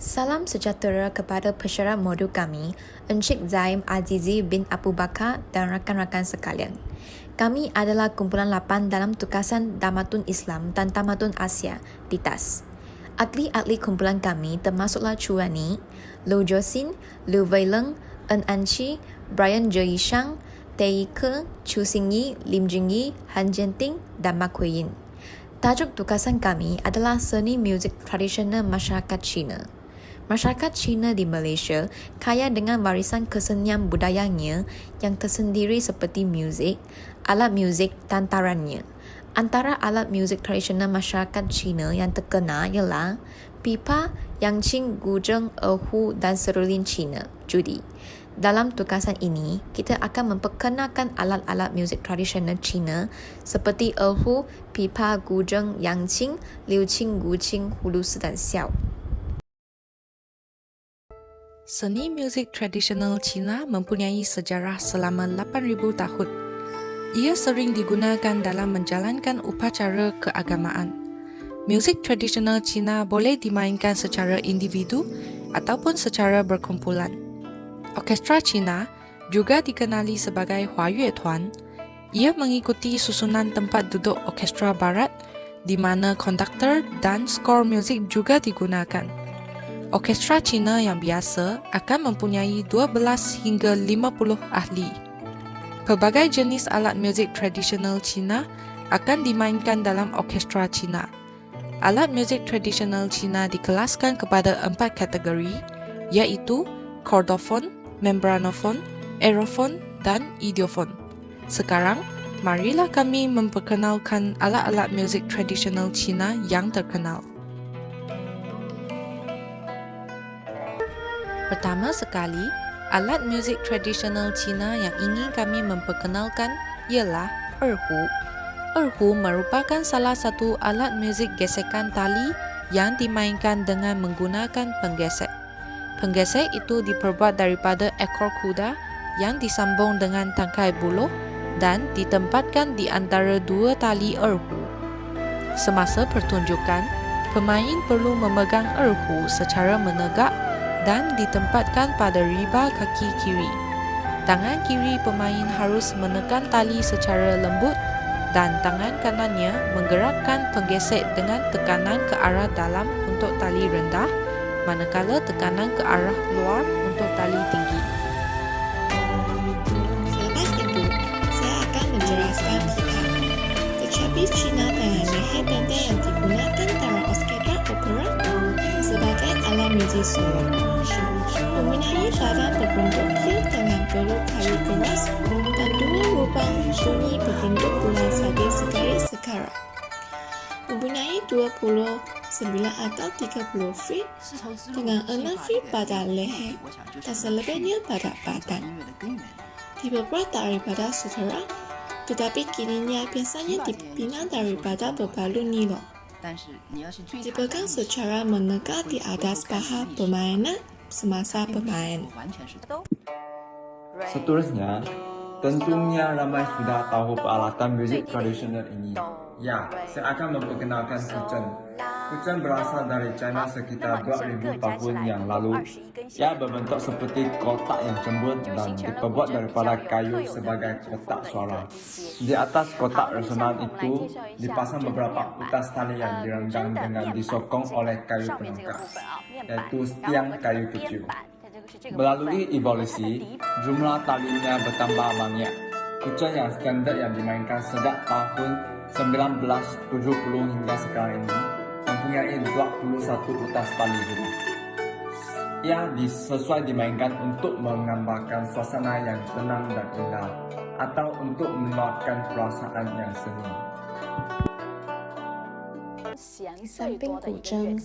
Salam sejahtera kepada pesyarah modul kami, Encik Zaim Azizi bin Abu Bakar dan rakan-rakan sekalian. Kami adalah kumpulan 8 dalam tukasan Damatun Islam dan Tamadun Asia, DITAS. Ahli-ahli kumpulan kami termasuklah Chuani, Lu Josin, Lu Weileng, En Anchi, Brian Joyi Shang, Tei Ke, Chu Xingyi, Lim Jingyi, Han Jianting dan Mak Hui Yin. Tajuk tukasan kami adalah seni muzik tradisional masyarakat Cina. Masyarakat Cina di Malaysia kaya dengan warisan kesenian budayanya yang tersendiri seperti muzik, alat muzik dan tarannya. Antara alat muzik tradisional masyarakat Cina yang terkenal ialah pipa, yangqing, guzheng, erhu dan serulin Cina, judi. Dalam tukasan ini, kita akan memperkenalkan alat-alat muzik tradisional Cina seperti erhu, pipa, guzheng, yangqing, liuqing, guqing, hulusi dan xiao. Seni muzik tradisional Cina mempunyai sejarah selama 8,000 tahun. Ia sering digunakan dalam menjalankan upacara keagamaan. Muzik tradisional Cina boleh dimainkan secara individu ataupun secara berkumpulan. Orkestra Cina juga dikenali sebagai Huayue Tuan. Ia mengikuti susunan tempat duduk orkestra barat di mana konduktor dan skor muzik juga digunakan. Orkestra Cina yang biasa akan mempunyai 12 hingga 50 ahli. Pelbagai jenis alat muzik tradisional Cina akan dimainkan dalam orkestra Cina. Alat muzik tradisional Cina dikelaskan kepada 4 kategori, iaitu chordofon, membranofon, aerofon dan idiofon. Sekarang, marilah kami memperkenalkan alat-alat muzik tradisional Cina yang terkenal. Pertama sekali, alat muzik tradisional Cina yang ingin kami memperkenalkan ialah erhu. Erhu merupakan salah satu alat muzik gesekan tali yang dimainkan dengan menggunakan penggesek. Penggesek itu diperbuat daripada ekor kuda yang disambung dengan tangkai buluh dan ditempatkan di antara dua tali erhu. Semasa pertunjukan, pemain perlu memegang erhu secara menegak dan ditempatkan pada riba kaki kiri. Tangan kiri pemain harus menekan tali secara lembut dan tangan kanannya menggerakkan penggesek dengan tekanan ke arah dalam untuk tali rendah, manakala tekanan ke arah luar untuk tali tinggi. Selepas itu, saya akan menjelaskan pipa. Kecapi Cina dengan leher pendek yang digunakan dalam orkestra opera sebagai alat muzik solo. Mempunyai badan berbentuk pil dengan belu kayu keras dan dua lubang bunyi berbentuk bulan sabit sekali-sekala. Mempunyai 29 atau 30 feet dengan 6 feet pada leher dan selebihnya pada badan. Diperbuat daripada sutera, tetapi kininya biasanya dibina daripada berbalut nilon. Dipegang secara menegak di atas paha permainan semasa bermain. Seterusnya, tentunya ramai sudah tahu peralatan muzik tradisional ini. Ya, saya akan memperkenalkan kucing. Kucing berasal dari China sekitar 2000 tahun yang lalu. Ia berbentuk seperti kotak yang cembur dan diperbuat daripada kayu sebagai kotak suara. Di atas kotak resonan itu dipasang beberapa utas tali yang direnggang dengan disokong oleh kayu penangkap, yaitu tiang kayu kecil. Melalui evolusi, jumlah talinya bertambah banyak. Kucing yang standar yang dimainkan sejak tahun 1970 hingga sekarang ini mempunyai 21 utas tali juga. Ia sesuai dimainkan untuk menggambarkan suasana yang tenang dan indah atau untuk meluapkan perasaan yang seni. Di samping guzheng,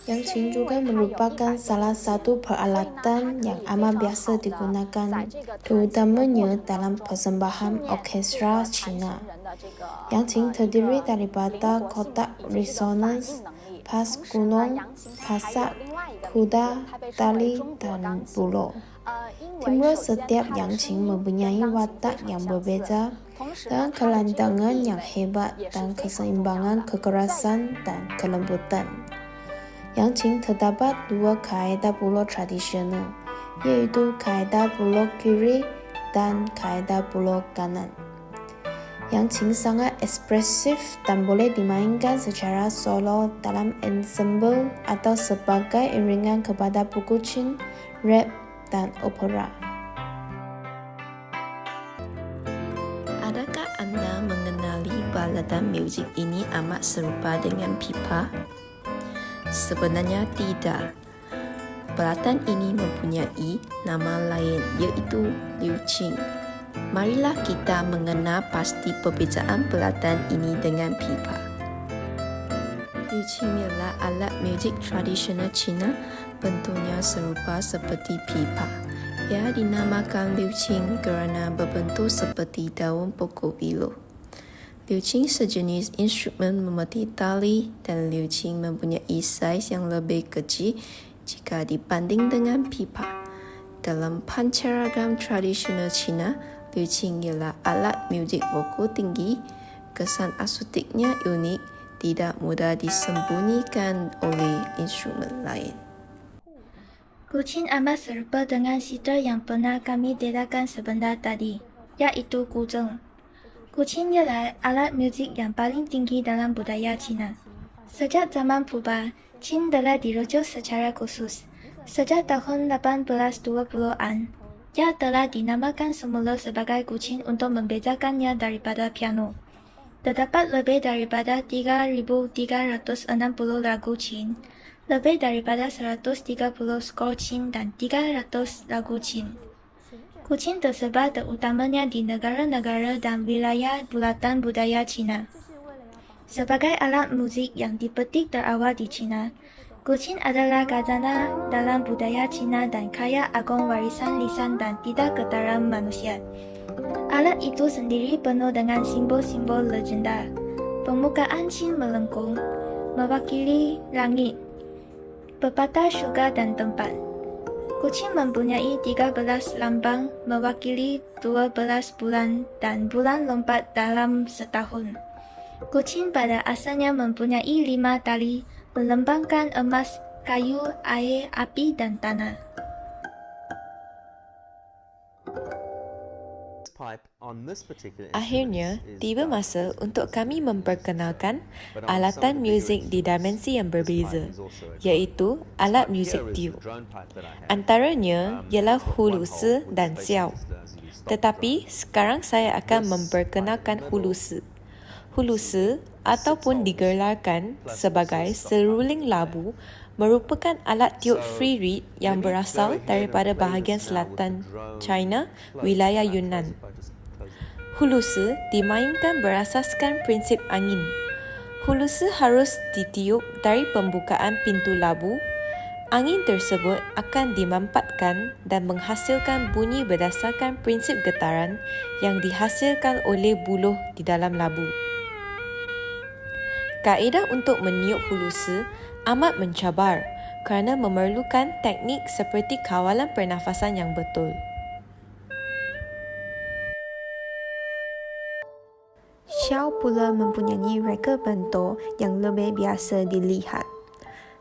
yangqing juga merupakan salah satu peralatan yang amat biasa digunakan, terutamanya dalam persembahan orkestra Cina. Yangqing terdiri daripada kotak resonans, pas gunung, pasak, kuda, tali, dan buluh. Timbul setiap yangqing mempunyai watak yang berbeza dan kelandangan yang hebat dan keseimbangan kekerasan dan kelembutan. Yang Qing terdapat dua kaedah pulau tradisional, yaitu kaedah pulau kiri dan kaedah pulau kanan. Yang Qing sangat ekspresif dan boleh dimainkan secara solo dalam ensemble atau sebagai iringan kepada buku Qing, rap, dan opera. Adakah anda mengenali baladan muzik ini amat serupa dengan pipa? Sebenarnya tidak. Baladan ini mempunyai nama lain, iaitu Liu Qing. Marilah kita mengenal pasti perbezaan baladan ini dengan pipa. Liu Qing ialah alat muzik tradisional Cina, bentuknya serupa seperti pipa. Ia dinamakan Liu Qing kerana berbentuk seperti daun pokok willow. Liu Qing sejenis instrumen memetik tali dan Liu Qing mempunyai saiz yang lebih kecil jika dibanding dengan pipa. Dalam pancaragam tradisional Cina, Liu Qing ialah alat muzik vokal tinggi. Kesan akutiknya unik, tidak mudah disembunyikan oleh instrumen lain. Kucing amat serupa dengan sitar yang pernah kami dedahkan sebentar tadi, iaitu guzheng. Kucing ialah alat muzik yang paling tinggi dalam budaya Cina. Sejak zaman purba, Qing telah dirujuk secara khusus. Sejak tahun 1820-an, ia telah dinamakan semula sebagai kucing untuk membedakannya daripada piano. Terdapat lebih daripada 3.360 lagu Qing, lebih daripada 130 skor Qing dan 300 lagu Qing. Kucing tersebar terutamanya di negara-negara dan wilayah bulatan budaya Cina. Sebagai alat muzik yang dipetik terawal di Cina, kucing adalah khazanah dalam budaya Cina dan kaya agung warisan lisan dan tidak getaran manusia. Alat itu sendiri penuh dengan simbol-simbol legenda. Permukaan Qing melengkung, mewakili langit, pepatah syurga dan tempat. Kucing mempunyai 13 lambang mewakili 12 bulan dan bulan lompat dalam setahun. Kucing pada asalnya mempunyai 5 tali melambangkan emas, kayu, air, api dan tanah. Akhirnya, tiba masa untuk kami memperkenalkan alatan muzik di dimensi yang berbeza, iaitu alat muzik tiup. Antaranya ialah hulusi dan xiao. Tetapi sekarang saya akan memperkenalkan hulusi. Hulusi ataupun digelarkan sebagai seruling labu merupakan alat tiup free reed yang berasal daripada bahagian selatan China, wilayah Yunnan. Hulusi dimainkan berasaskan prinsip angin. Hulusi harus ditiup dari pembukaan pintu labu. Angin tersebut akan dimampatkan dan menghasilkan bunyi berdasarkan prinsip getaran yang dihasilkan oleh buluh di dalam labu. Kaedah untuk meniup hulusi amat mencabar kerana memerlukan teknik seperti kawalan pernafasan yang betul. Xiao pula mempunyai reka bentuk yang lebih biasa dilihat.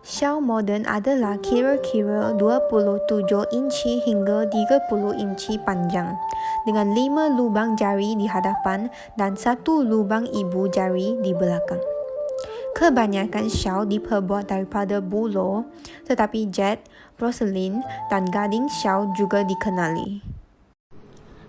Xiao moden adalah kira-kira 27 inci hingga 30 inci panjang dengan 5 lubang jari di hadapan dan 1 lubang ibu jari di belakang. Kebanyakan xiao diperbuat daripada buluh, tetapi jet, porselin dan gading xiao juga dikenali.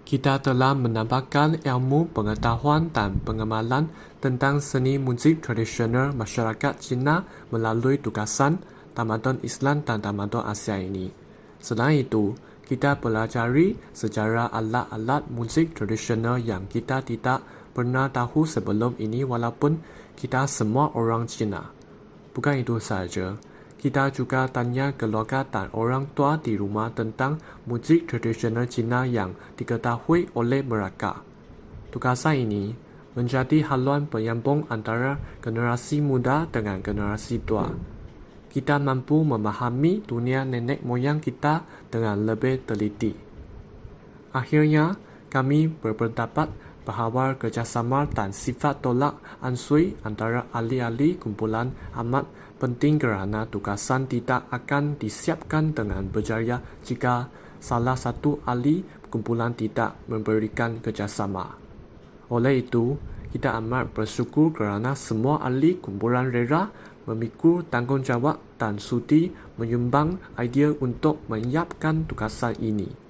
Kita telah menambahkan ilmu pengetahuan dan pengemalan tentang seni muzik tradisional masyarakat Cina melalui tugasan Tamadun Islam dan Tamadun Asia ini. Selain itu, kita pelajari sejarah alat-alat muzik tradisional yang kita tidak pernah tahu sebelum ini walaupun kita semua orang Cina. Bukan itu sahaja, kita juga tanya keluarga dan orang tua di rumah tentang muzik tradisional Cina yang diketahui oleh mereka. Tugasan ini menjadi haluan penyambung antara generasi muda dengan generasi tua. Kita mampu memahami dunia nenek moyang kita dengan lebih teliti. Akhirnya, kami berpendapat bahawa kerjasama dan sifat tolak ansui antara ahli-ahli kumpulan amat Penting kerana tugasan tidak akan disiapkan dengan berjaya jika salah satu ahli kumpulan tidak memberikan kerjasama. Oleh itu, kita amat bersyukur kerana semua ahli kumpulan rela memikul tanggungjawab dan sudi menyumbang idea untuk menyiapkan tugasan ini.